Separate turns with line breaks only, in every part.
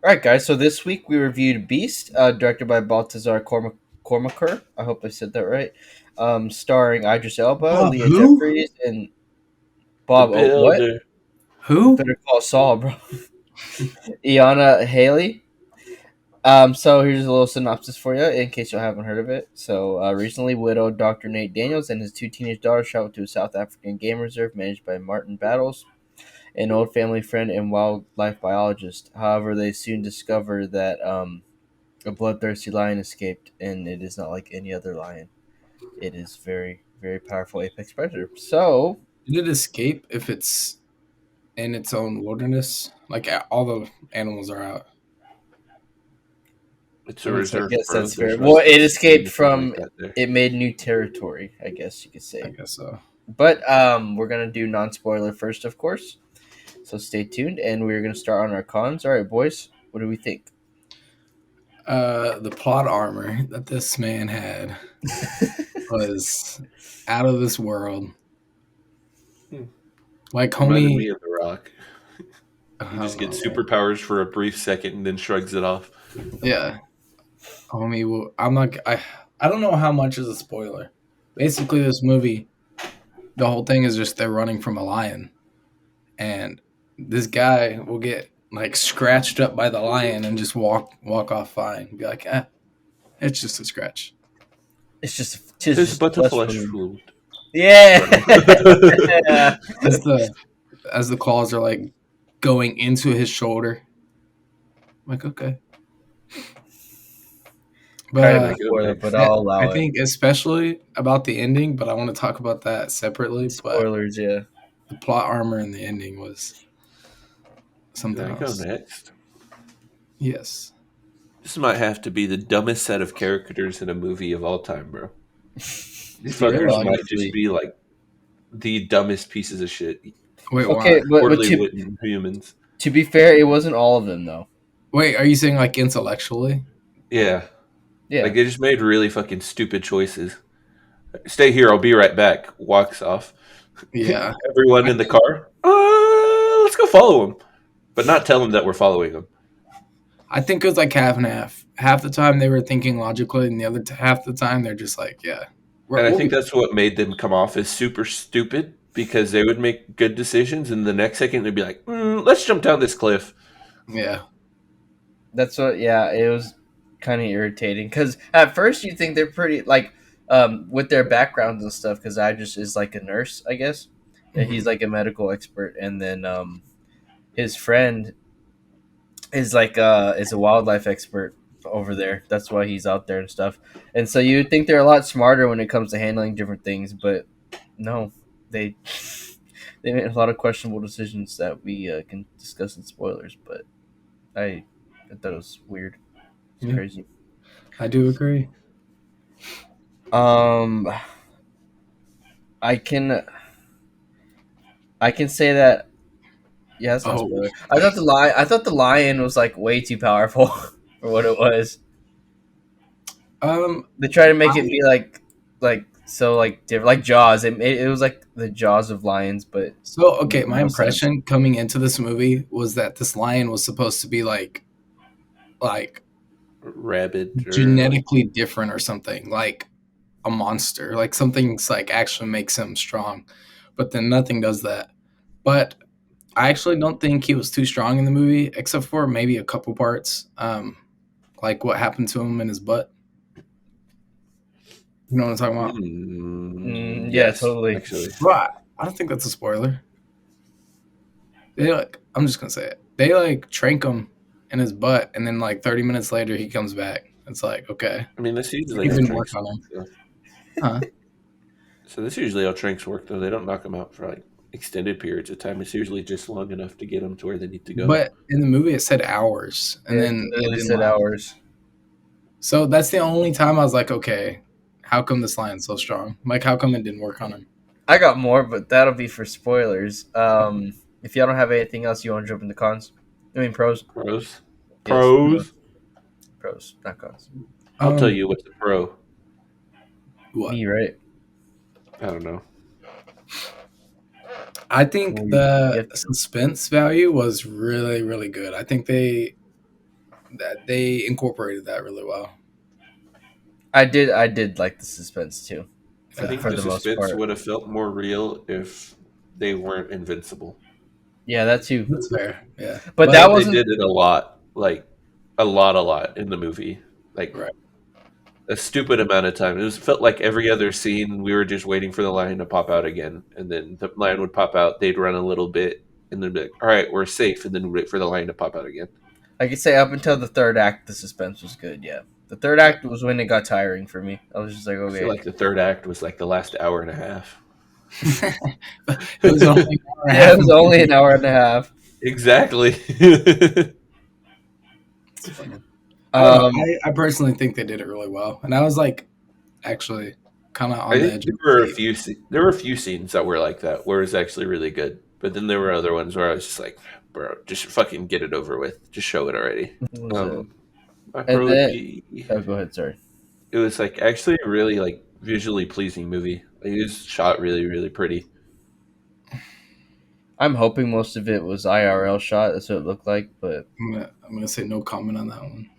All right, guys. So this week we reviewed Beast, directed by Baltazar Cormaker. I hope I said that right. Starring Idris Elba,
Bob,
Leah
who?
Jeffries, and
The
Bob. Oh, what?
Builder.
Who?
Better call Saul, bro. Iana Haley. So here's a little synopsis for you, in case you haven't heard of it. So, recently widowed Dr. Nate Daniels and his two teenage daughters traveled to a South African game reserve managed by Martin Battles, an old family friend and wildlife biologist. However, they soon discover that a bloodthirsty lion escaped, and it is not like any other lion. It is very, very powerful apex predator. So,
Did it escape if it's in its own wilderness? Like all the animals are out.
It's
I
a
mean, I
reserve,
guess
bro.
that's fair.
There's not
Well, it
supposed to be
escaped
anything like
from.
that there.
It made new territory, I guess you could
I
say.
guess so.
But we're gonna do non-spoiler first, of course. So stay tuned, and we're gonna start on our cons. All right, boys, what do we think?
The plot armor that this man had was out of this world.
Hmm.
Like,
Reminded
homie,
me of The Rock. He
I
just
don't know,
gets
man.
superpowers for a brief second and then shrugs it off.
Yeah, homie. Well, I'm not. I don't know how much is a spoiler. Basically, this movie, the whole thing is just they're running from a lion, and this guy will get like scratched up by the lion and just walk off fine. Be like, it's just a scratch.
Tis
It's
just a
but a
flesh
flesh
wound.
wound.
Yeah.
Bro.
As the claws are like going into his shoulder. I'm like, okay. But
Kind of a
I go
spoiler, but
next.
I'll
I
allow it.
think especially about the ending, but I want to talk about that separately. But
Spoilers, yeah.
the plot armor in the ending was
Did
something
I go
else.
next?
Yes.
This might have to be the dumbest set of characters in a movie of all time, bro. These
Yeah,
fuckers might just
honestly.
be like the dumbest pieces of shit.
Wait,
Okay,
why?
but
Poorly written humans.
to be fair, it wasn't all of them though.
Wait, are you saying like intellectually?
Yeah.
Yeah.
Like they just made really fucking stupid choices. Stay here, I'll be right back. Walks off.
Yeah.
Everyone
I
in the
think
car. Let's go follow him, but not tell him that we're following him.
I think it was like half and half. Half the time they were thinking logically, and the other half the time they're just like, yeah,
And I
we'll
think
be.
that's what made them come off as super stupid because they would make good decisions, and the next second they'd be like, "Let's jump down this cliff."
Yeah.
That's what. Yeah, it was kind of irritating because at first you think they're pretty like with their backgrounds and stuff. Because I just is like a nurse, I guess. And he's
Mhm.
like a medical expert, and then his friend is a wildlife expert over there. That's why he's out there and stuff. And so you would think they're a lot smarter when it comes to handling different things, but no, they they made a lot of questionable decisions that we can discuss in spoilers. But I thought it was weird. It's
Yeah,
crazy.
I do agree.
Um, I can I can say that. Yeah, that's not a
Oh,
spoiler. I thought the lion was like way too powerful for what it was.
um,
They try to make it
I
be like so like different, like Jaws. It was like the Jaws of lions, but
so
it
okay.
made
My
no sense.
impression coming into this movie was that this lion was supposed to be like
Rabid or like
genetically different or something, like a monster, like something's like actually makes him strong, but then nothing does that. But I actually don't think he was too strong in the movie, except for maybe a couple parts, like what happened to him in his butt. You know what I'm talking about?
Yeah,
yes,
totally.
actually.
Right. I don't think that's a spoiler. They like, I'm just gonna say it. They like trank him in his butt, and then like 30 minutes later, he comes back. It's like, okay,
I mean, that's usually
he
how
didn't work
tranks
on
work,
him,
though.
huh?
So that's usually how tranks work, though. They don't knock them out for like extended periods of time. It's usually just long enough to get them to where they need to go.
But in the movie, it said hours, and
It
then it
literally
didn't
said
last.
hours.
So that's the only time I was like, okay, how come this lion's so strong? Like, how come it didn't work on him?
I got more, but that'll be for spoilers. If y'all don't have anything else, you want to jump into cons? I mean pros.
Pros.
Yes,
Pros.
pros, not cons.
I'll tell
Um,
you what's a pro.
what?
Me, right?
I don't know.
I think
Well, you
the
have to.
suspense value was really, really good. I think they that they incorporated that really well.
I did like the suspense too,
I think
for
the
the most
suspense
part.
would have felt more real if they weren't invincible.
Yeah, that too.
That's fair. Yeah,
But
but
that
But they
wasn't.
did it a lot, like a lot in the movie. Like
right.
a stupid amount of time. It felt like every other scene we were just waiting for the lion to pop out again, and then the lion would pop out. They'd run a little bit, and then be like, "All right, we're safe," and then wait for the lion to pop out again.
I could say up until the third act, the suspense was good. Yeah, the third
Yeah.
act was when it got tiring for me. I was just like,
I feel
okay,
like the third act was like the last hour and a half.
It was only an hour and a
yeah,
half
it was only an hour and a half.
Exactly.
It's funny. I don't know.
Um,
I personally think they did it really well, and I was like, actually, kind of
I
on the
think
edge of my seat.
there were a few scenes that were like that where it was actually really good, but then there were other ones where I was just like, "Bro, just fucking get it over with. Just show it already."
what was it?
My
And
pro would
then,
be.
oh, go ahead. Sorry.
It was like actually a really like visually pleasing movie. Like, it was shot really really pretty.
I'm hoping most of it was IRL shot. That's what it looked like. But
I'm gonna say no comment on that one.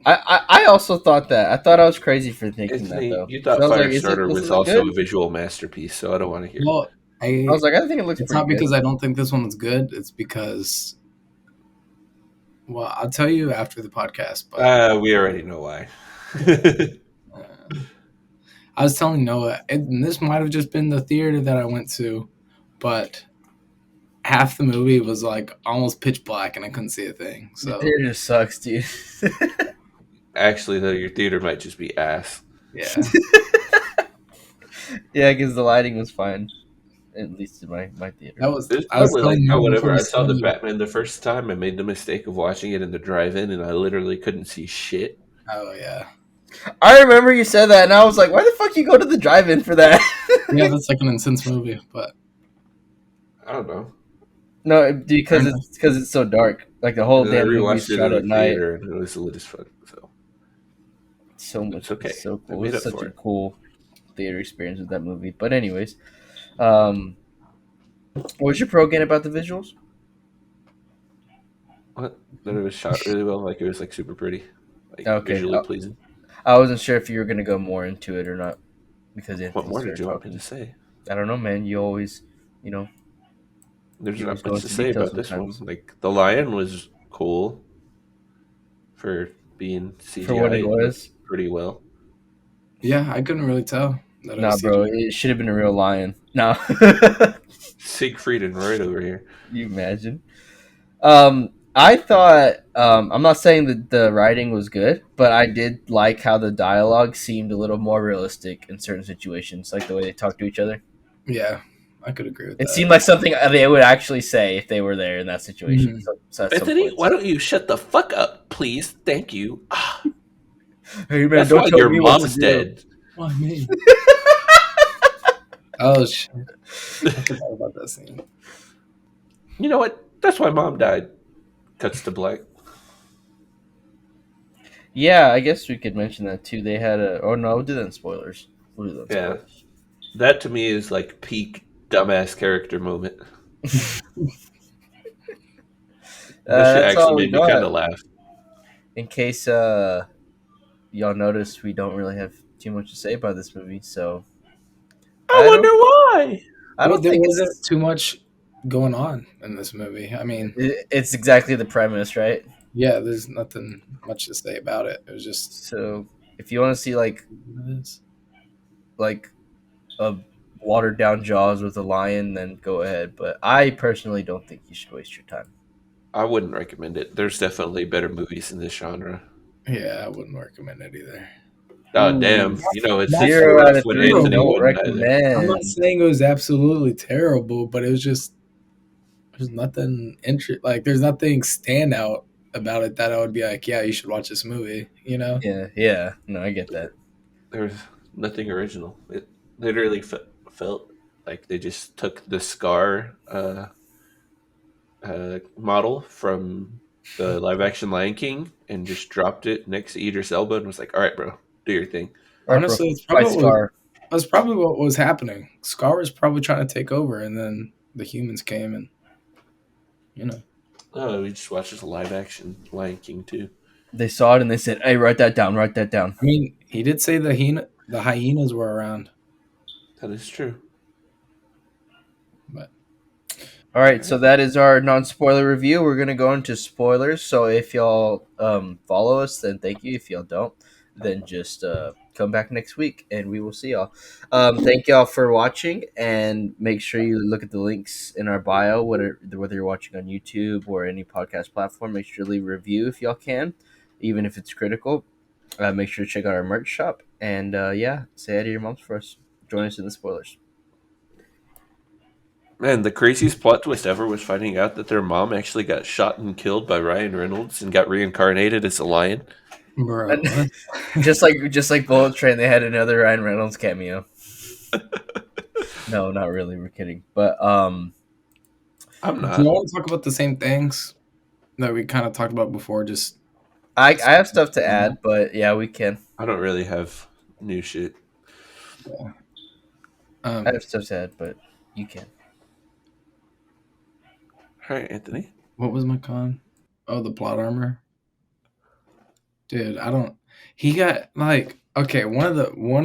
I also thought that. I thought I was crazy for thinking that
Anthony,
though.
you
'Cause I
thought
was like, is it?
Firestarter
Does it
was
look
also
good?
a visual masterpiece, so I don't want to hear.
Well,
I was like, I think it looks
it's
pretty
not
good.
because I don't think this one was good. It's because, well, I'll tell you after the podcast. But
We already know why.
uh, I was telling Noah, and this might have just been the theater that I went to, but half the movie was like almost pitch black, and I couldn't see a thing.
The
So
theater sucks, dude.
Actually, though, your theater might just be ass.
yeah,
Yeah, because the lighting was fine, at least in my theater.
that was.
It's
I was
probably like
telling
how
Noah before
whenever
we
I saw the
started.
Batman the first time, I made the mistake of watching it in the drive-in, and I literally couldn't see shit.
Oh yeah,
I remember you said that, and I was like, "Why the fuck you go to the drive-in for that?"
yeah, that's like an intense movie, but
I don't know.
No,
fair
because
enough.
it's so dark. Like the
And
whole
then I
damn movie is
rewatched it
shot
in
at
the
night.
theater, and it was lit as fuck. So
So much,
it's okay.
it's so
I
cool.
made
It's
up
such
for
a
it.
cool theater experience with that movie. But anyways, um, what was your pro again about the visuals?
What? That it was shot really well. Like it was like super pretty, like
Okay,
visually pleasing.
I wasn't sure if you were gonna go more into it or not because
What
Anthony
more did
started
you want me to
talking.
say?
I don't know, man. You always, you know,
There's
you always
not
go
much to
into
say
detail
about this one.
sometimes
Like the lion was cool for being
for what
CGI.
it
It looked
was.
pretty well.
Yeah, I couldn't really tell that it
Nah,
was
bro,
CGI.
it should have been a real lion. Nah,
Siegfried and Roy over here.
you imagine. I thought I'm not saying that the writing was good, but I did like how the dialogue seemed a little more realistic in certain situations, like the way they talk to each other.
Yeah, I could agree with
It
that.
seemed like something they would actually say if they were there in that situation.
Mhm.
So at some
Anthony, why
points,
don't you shut the fuck up, please? Thank you.
hey man,
That's
don't
why
tell
your
me what to
mom's
do.
dead.
Why me? Oh shit! I forgot about that scene.
You know what? That's why mom died. Cuts to black.
Yeah, I guess we could mention that too. They had a. Oh no, we'll do that in spoilers. We'll do that in
Yeah.
spoilers.
That to me is like peak dumbass character moment. That shit
That's
actually
all we
made me kind
got.
of laugh.
In case y'all notice, we don't really have too much to say about this movie, so
I
I
wonder
don't.
why.
I
Well,
don't
there
think
wasn't
it's.
too much going on in this movie. I mean,
It's exactly the premise, right?
yeah, there's nothing much to say about it. It was just
So if you want to see
what it is.
like a watered down Jaws with a lion, then go ahead. But I personally don't think you should waste your time.
I wouldn't recommend it. There's definitely better movies in this genre.
Yeah, I wouldn't recommend it either.
Oh
Ooh,
damn! You know it's
Not
it's
that it
0 out
was
rough
of
when
3.
Anthony
Don't
terrible.
wouldn't either.
I'm not
recommend.
saying it was absolutely terrible, but it was just there's nothing like there's nothing standout about it that I would be like, yeah, you should watch this movie. You know?
Yeah. No, I get that.
There's nothing original. It literally felt like they just took the Scar model from the live action Lion King and just dropped it next to Idris Elba and was like, "All right, bro, do your thing."
All right, bro.
Honestly,
Fight Scar.
that's probably what was happening. Scar was probably trying to take over, and then the humans came, and you know,
Oh, we just watched this live action Lion King too.
They saw it and they said, "Hey, write that down. Write that down."
I mean, he did say the hyenas were around,
That is true.
but
All right, so that is our non-spoiler review. We're gonna go into spoilers. So if y'all follow us, then thank you. If y'all don't, then just come back next week, and we will see y'all. Thank y'all for watching, and make sure you look at the links in our bio. Whether you're watching on YouTube or any podcast platform, make sure to leave a review if y'all can, even if it's critical. Make sure to check out our merch shop, and yeah, say hi to your moms for us. Join us in the spoilers.
Man, the craziest plot twist ever was finding out that their mom actually got shot and killed by Ryan Reynolds and got reincarnated as a lion.
bro, what?
just like Bullet Train, they had another Ryan Reynolds cameo. No, not really. We're kidding. But
I'm
Do
not.
you want to talk about the same things that we kind of talked about before? Just
I have stuff to add. But yeah, we can.
I don't really have new shit.
I have stuff to add, but you can.
All right, Anthony.
what was my con? Oh, the plot armor. Dude, I don't. He got like okay. One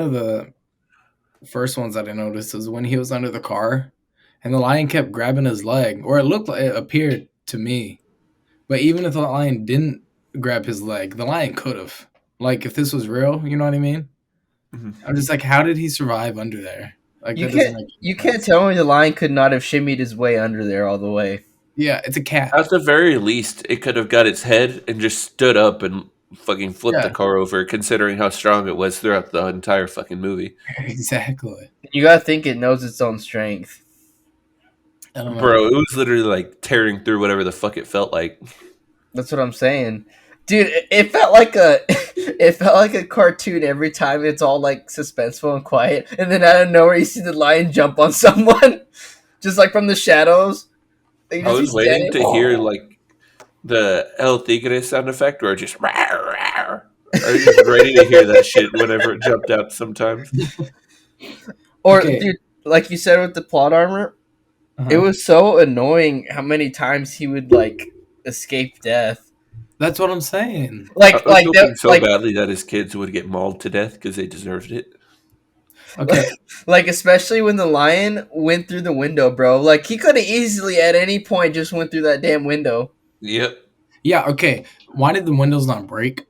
of the first ones that I noticed was when he was under the car, and the lion kept grabbing his leg, or it looked like it appeared to me. But even if the lion didn't grab his leg, the lion could have. Like if this was real, you know what I mean?
Mhm.
I'm just like, how did he survive under there? Like
You
that doesn't
can't.
make
You
sense.
can't tell me the lion could not have shimmied his way under there all the way.
Yeah, it's a cat.
At the very least, it could have got its head and just stood up and fucking flipped the
Yeah,
car over, considering how strong it was throughout the entire fucking movie.
exactly.
You gotta think it knows its own strength.
I don't know.
Bro, it was literally like tearing through whatever the fuck it felt like.
That's what I'm saying, dude. It felt like a, it felt like a cartoon every time. It's all like suspenseful and quiet, and then out of nowhere you see the lion jump on someone, just like from the shadows. Like,
I
just be
was waiting
standing.
to hear like the El Tigre sound effect where it just rawr, rawr. I was just ready to hear that shit whenever it jumped out sometimes.
Or,
Okay.
dude, like you said with the plot armor, it was so annoying how many times he would like escape death.
That's what I'm saying.
I
Like,
was
like,
hoping so
like,
badly that his kids would get mauled to death because they deserved it.
Okay.
like, especially when the lion went through the window, bro. Like, he could have easily at any point just went through that damn window.
Yep.
Yeah, okay. Why did the windows not break?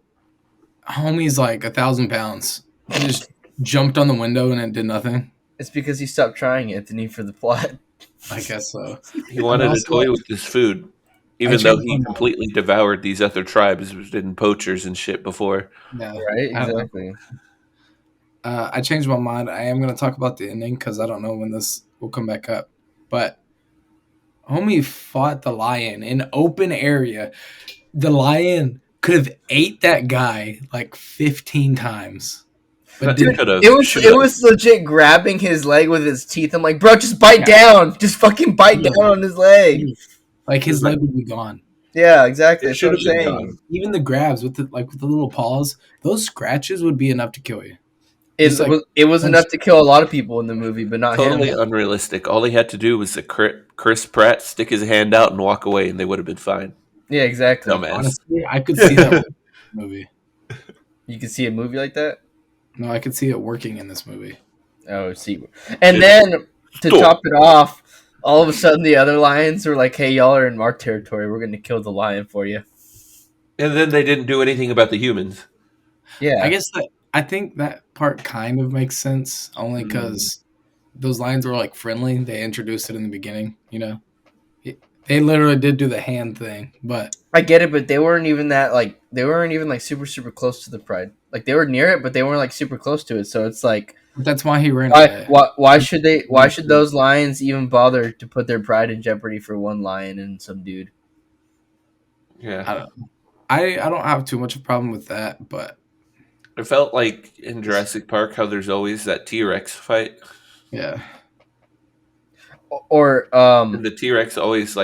Homie's like 1,000 pounds. He just jumped on the window and it did nothing.
It's because he stopped trying, Anthony, for the plot.
I guess so.
He wanted to
also-
toy with his food, even
I
though
changed
he
my mind.
completely devoured these other tribes and poachers and shit before.
Yeah,
Right?
I don't know.
Exactly.
I changed my mind. I am going to talk about the ending because I don't know when this will come back up. But homie fought the lion in open area. The lion could have ate that guy like 15 times. But
Dude,
didn't.
could've,
It was
should've.
it was legit grabbing his leg with his teeth. I'm like, bro, just bite
Yeah.
down. Just fucking bite
Yeah.
down on his leg.
Like his
It's like-
leg would be gone.
Yeah, exactly.
It
That's
should
what I'm
have been
saying.
gone.
Even the grabs with the little paws, those scratches would be enough to kill you.
It
Just like-
was enough to kill a lot of people in the movie, but not
Totally
him.
unrealistic. All he had to do was Chris Pratt stick his hand out and walk away, and they would have been fine.
Yeah, exactly.
Dumbass.
Honestly, I could see that movie.
You can see a movie like that.
No, I could see it working in this movie.
Oh, see, and then to top it off, all of a sudden the other lions were like, "Hey, y'all are in our territory. We're going to kill the lion for you."
And then they didn't do anything about the humans.
Yeah,
I think that part kind of makes sense only because those lions were like friendly. They introduced it in the beginning, you know. They literally did do the hand thing, but
I get it, but they weren't even super close to the pride. Like they were near it, but they weren't like super close to it. So it's like,
that's why he ran away.
why should those lions even bother to put their pride in jeopardy for one lion and some dude?
Yeah.
I don't have too much of a problem with that, but
It felt like in Jurassic Park how there's always that T-Rex fight.
yeah.
Or
And the T-Rex always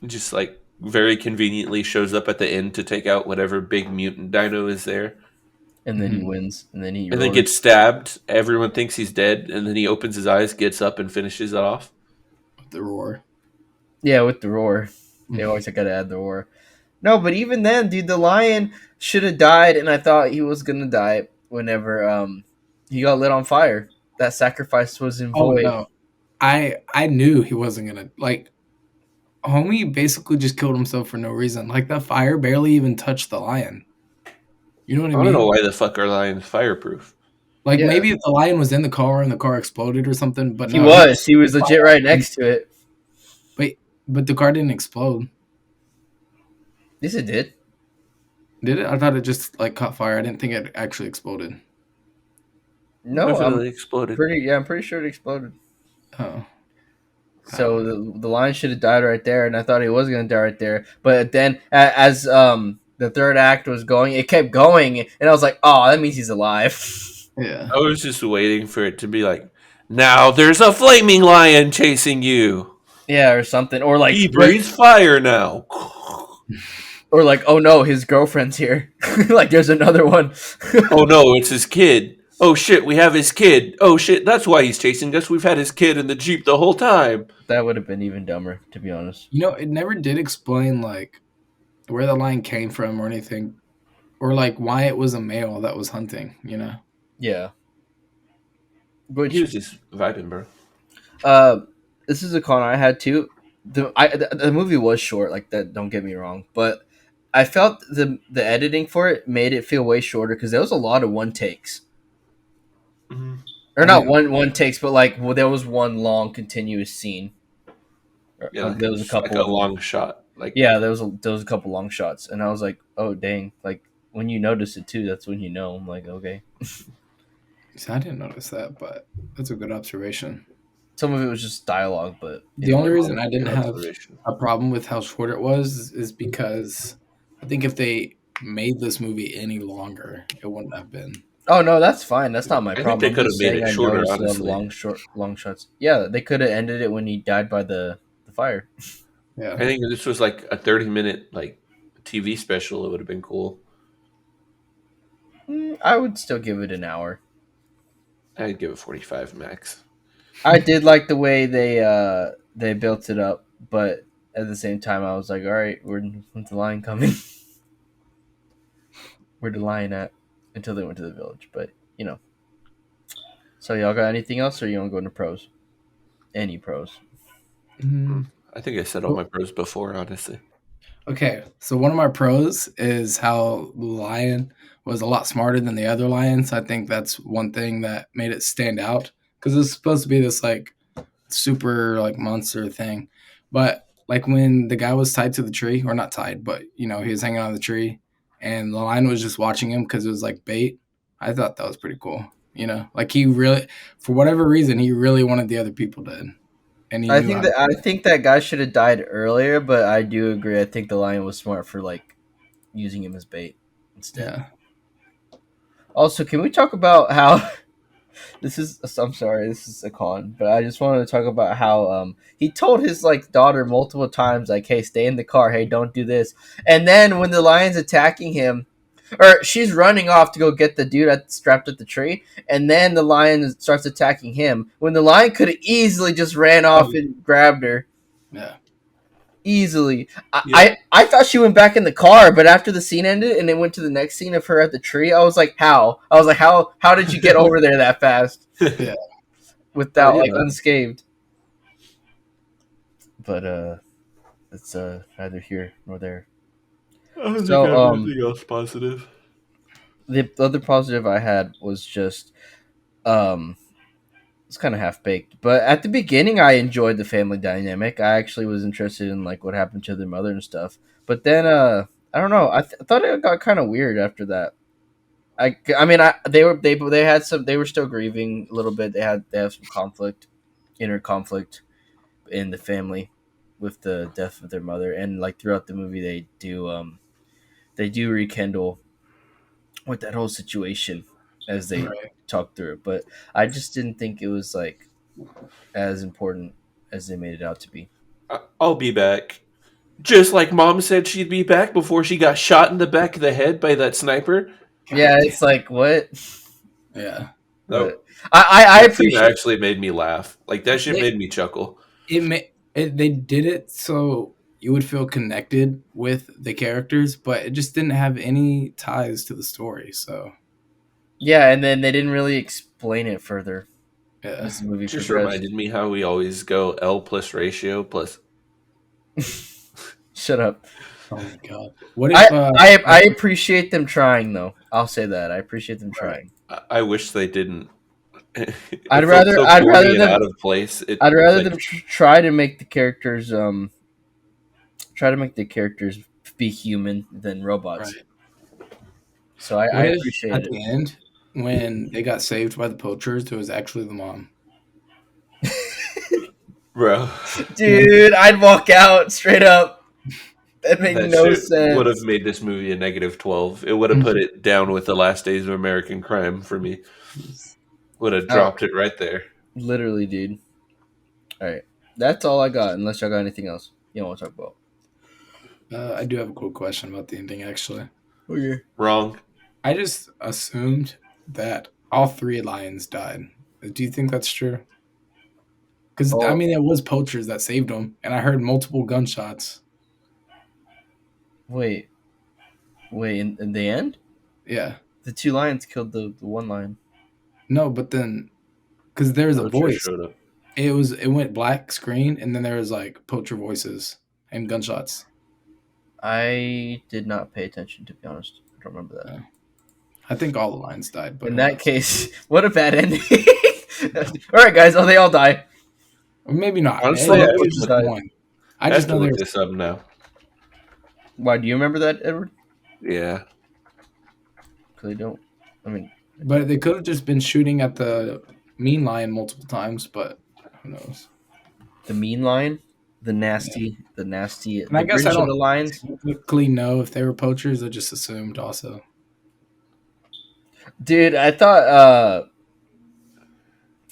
just very conveniently shows up at the end to take out whatever big mutant dino is there.
and then he wins, and then he
And then gets stabbed. Everyone thinks he's dead, and then he opens his eyes, gets up, and finishes it off.
The roar.
yeah, with the roar. They always got to add the roar. No, but even then, dude, the lion should have died, and I thought he was gonna die whenever he got lit on fire. That sacrifice was in
Oh
void.
no, I knew he wasn't gonna like. Homie basically just killed himself for no reason. Like that fire barely even touched the lion. You know what I
I don't know
mean?
why the fuck are lions fireproof.
Like
Yeah,
maybe if the lion was in the car and the car exploded or something, but
he
no, he
was.
was
He was legit right next to it.
wait, but the car didn't explode.
Yes, it did.
Did it? I thought it just like caught fire. I didn't think it actually exploded.
No,
Definitely exploded.
I'm pretty sure it exploded.
Oh, I
So
don't know.
the lion should have died right there, and I thought he was gonna die right there. But then, as the third act was going, it kept going, and I was like, "Oh, that means he's alive."
Yeah.
I was just waiting for it to be like, now there's a flaming lion chasing you.
Yeah, or something,
He breathes fire now.
or like, oh no, his girlfriend's here. Like, there's another one.
Oh no, it's his kid. Oh shit, we have his kid. Oh shit, that's why he's chasing us. We've had his kid in the Jeep the whole time.
That would have been even dumber, to be honest.
You know, it never did explain like where the lion came from or anything, or like why it was a male that was hunting. You know.
Yeah.
He
Which,
was just vibing, bro.
uh, this is a con I had too. The movie was short, like that. Don't get me wrong, but I felt the editing for it made it feel way shorter because there was a lot of one takes,
Mm-hmm.
or
I
not
didn't.
one takes, but like there was one long continuous scene.
Yeah,
There was a
just like
couple
a
of them.
long shot. Like,
Yeah, there was a couple long shots, and I was like, oh dang! Like when you notice it too, that's when you know. I'm like, okay.
See, I didn't notice that, but that's a good observation.
Some of it was just dialogue, but
The only reason I didn't
good
have
observation.
a problem with how short it was is because I think if they made this movie any longer, it wouldn't have been.
oh no, that's fine. That's not my
I think they
problem. I'm
could have
just
made
saying
it
I
shorter,
noticed a lot of
honestly.
long shots. Yeah, they could have ended it when he died by the fire.
Yeah.
I think if this was like a 30-minute like TV special, it would have been cool.
I would still give it an hour.
I'd give it 45 max.
I did like the way they built it up, but at the same time, I was like, all right, when's the lion coming? Where the lion at? Until they went to the village, but you know. So y'all got anything else, or you want to go into pros? Any pros?
Mm.
I think I said all my pros before, honestly.
Okay, so one of my pros is how the lion was a lot smarter than the other lions. I think that's one thing that made it stand out because it's supposed to be this like super like monster thing, but like when the guy was tied to the tree, or not tied, but you know he was hanging on the tree, and the lion was just watching him because it was like bait. I thought that was pretty cool. You know, like he really, for whatever reason, he really wanted the other people dead, and he knew how to
I
do it.
think that guy should have died earlier, but I do agree. I think the lion was smart for like using him as bait instead.
Yeah.
Also, can we talk about how this is? I'm sorry, this is a con, but I just wanted to talk about how he told his like daughter multiple times, like, "Hey, stay in the car. Hey, don't do this." And then when the lion's attacking him, or she's running off to go get the dude strapped at the tree, and then the lion starts attacking him. When the lion could have easily just ran off and grabbed her
Yeah.
easily.
Yep.
I thought she went back in the car, but after the scene ended and it went to the next scene of her at the tree, I was like, how? I was like, how did you get over there that fast
Yeah.
without
Yeah.
like unscathed? But it's neither here nor there.
I don't think
So
I have anything else positive.
the other positive I had was just um it's kind of half baked. But at the beginning, I enjoyed the family dynamic. I actually was interested in like what happened to their mother and stuff. But then, I don't know. I thought it got kind of weird after that. I mean, they had some. They were still grieving a little bit. They have some conflict, inner conflict in the family with the death of their mother, and like throughout the movie, they do rekindle with that whole situation as they
Right.
talk through it. But I just didn't think it was like as important as they made it out to be.
I'll be back. Just like mom said she'd be back before she got shot in the back of the head by that sniper.
Yeah, it's like what?
Yeah.
Nope.
But I
That scene
appreciate.
actually made me laugh. Like that shit
They
made me chuckle.
they did it so you would feel connected with the characters, but it just didn't have any ties to the story. So
Yeah, and then they didn't really explain it further
yeah,
as the movie
Just
progressed.
reminded me how we always go L plus ratio plus.
Shut up.
oh my god, what
I,
if
I appreciate them trying though. I'll say that. I appreciate them
right,
trying.
I wish they didn't.
I'd
It felt
rather
so
I'd
corny
rather
and
them
out of place.
I'd
It's
rather
like,
them try to make the characters try to make the characters be human than robots.
right?
So I
What if
appreciate
at
it.
the end when they got saved by the poachers, it was actually the mom?
bro,
Dude, I'd walk out straight up. That made
that
no
shit would have
sense.
made this movie a -12. It would have put it down with the Last Days of American Crime for me. Would have
Oh,
dropped it right there.
literally, dude. All right, that's all I got. Unless y'all got anything else you want to talk about.
I do have a cool question about the ending. Actually,
Okay.
Wrong.
I just assumed that all three lions died. Do you think that's true? Because I
Oh,
mean, it was poachers that saved them, and I heard multiple gunshots.
wait, wait. In the end,
Yeah,
the two lions killed the one lion.
no, but then because there was a
Poacher
voice,
showed up.
it went black screen, and then there was like poacher voices and gunshots.
I did not pay attention, to be honest. I don't remember that.
Yeah. I think all the lions died, but
In
who
that
knows?
case, what a bad ending. All right, guys. Oh, they all die.
Or maybe not.
Honestly,
All the
I
Maybe
have
it was
poachers
just
died.
one. I
I
just
have to
know there
look
was,
this up now.
Why do you remember that, Edward?
Yeah.
Because I don't. I mean,
but they could have just been shooting at the mean lion multiple times, but who knows?
the mean lion,
Yeah.
the nasty,
And I
the
guess I
Grinch of
don't
the lions.
technically know if they were poachers. I just assumed also.
Dude, I thought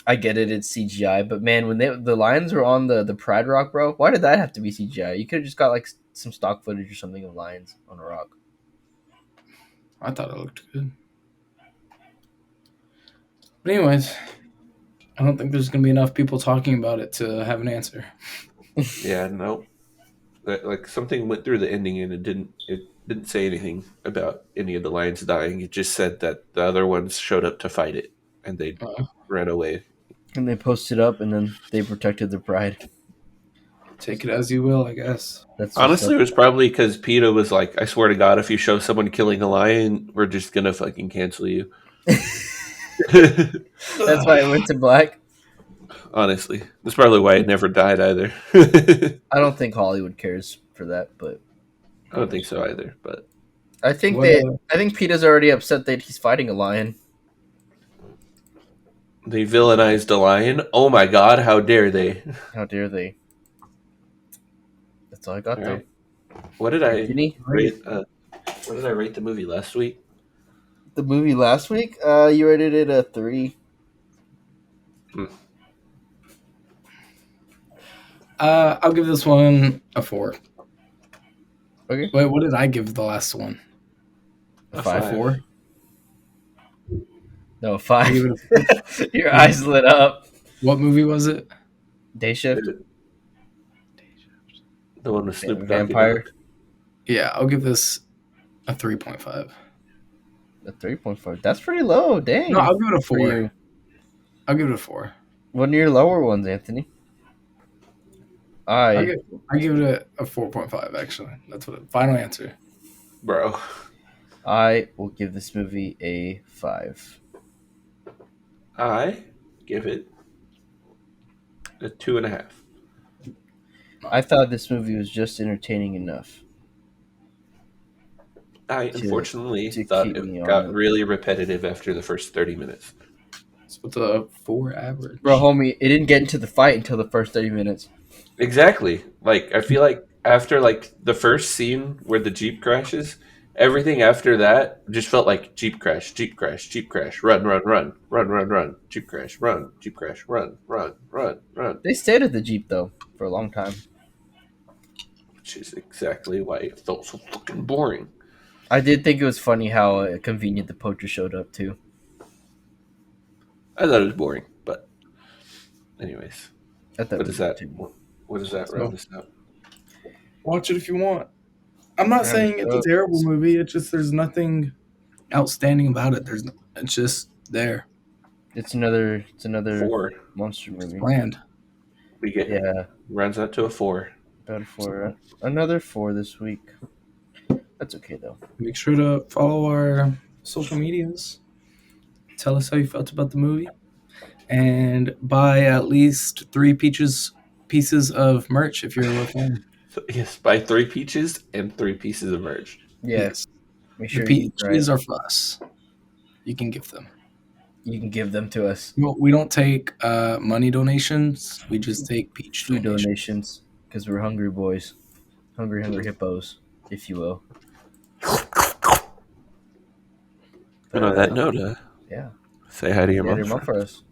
I get it, it's CGI, but man, when the lions were on the Pride Rock, bro, why did that have to be CGI? You could have just got like some stock footage or something of lions on a rock.
I thought it looked good. But anyways, I don't think there's gonna be enough people talking about it to have an answer.
Yeah, no. Like something went through the ending and it didn't say anything about any of the lions dying. It just said that the other ones showed up to fight it and they
Uh,
ran away.
And they posted up, and then they protected their pride.
take it as you will, I guess.
That's what's
Honestly,
up.
it was probably because PETA was like, I swear to God, if you show someone killing a lion, we're just gonna fucking cancel you.
That's why it went to black.
Honestly. That's probably why it never died either.
I don't think Hollywood cares for that, but
I don't think so either, but
I think
What?
I think PETA's already upset that he's fighting a lion.
they villainized a lion. Oh my God, how dare they?
How dare they? That's all I got
All
though.
right. What did I
Anthony,
rate? What did I rate the movie last week?
the movie last week, you rated it a 3.
I'll give this one a 4.
Okay,
Wait, what did I give the last one?
a
A
5.
4?
No, a
I give
5.
it a
Your eyes lit up.
What movie was it?
Day Shift,
The one with Snoop Dogg.
Vampire,
Yeah, I'll give this a 3.5.
a 3.5. That's pretty low. Dang.
No, I'll give it a
For
4.
you.
I'll give it a 4.
One of your lower ones, Anthony.
I
I
give, I give it a 4.5, actually. That's what final answer.
Bro.
I will give this movie a 5.
I give it a 2.5.
I thought this movie was just entertaining enough.
I
To-
unfortunately
to
thought
keep me
it
on
got
it.
really repetitive after the first 30 minutes.
So it's a 4 average.
Bro, homie, it didn't get into the fight until the first 30 minutes.
Exactly. Like I feel like after like the first scene where the Jeep crashes, everything after that just felt like Jeep crash, Jeep crash, Jeep crash, run, run, run, run, run, run, Jeep crash, run, Jeep crash, run, run, run, run.
They stayed at the Jeep, though, for a long time.
Which is exactly why it felt so fucking boring.
I did think it was funny how convenient the poacher showed up, too.
I thought it was boring, but anyways.
I thought
What
it was
is that?
too.
What does that
So-
round us out?
Watch it if you want. I'm not
Round
saying
it
it's a
up.
terrible movie. It's just there's nothing outstanding about it. It's just there.
It's another
4.
monster
It's
movie.
bland.
We get
Yeah,
rounds out to a 4.
about a 4. Another 4 this week. That's okay though.
Make sure to follow our social medias. Tell us how you felt about the movie, and buy at least 3 pieces of merch if you're a fan.
So, yes, buy 3 peaches and 3 pieces of merch.
Yeah,
Yes,
make
the
sure you eat right.
peaches are for us. You can give them.
You can give them to us.
We don't take money donations. We just take peach
Food
donations.
donations because we're hungry boys, hungry hippos, if you will.
And
But
on that note,
yeah,
say hi to your
yeah,
mom
your mom
for
for us.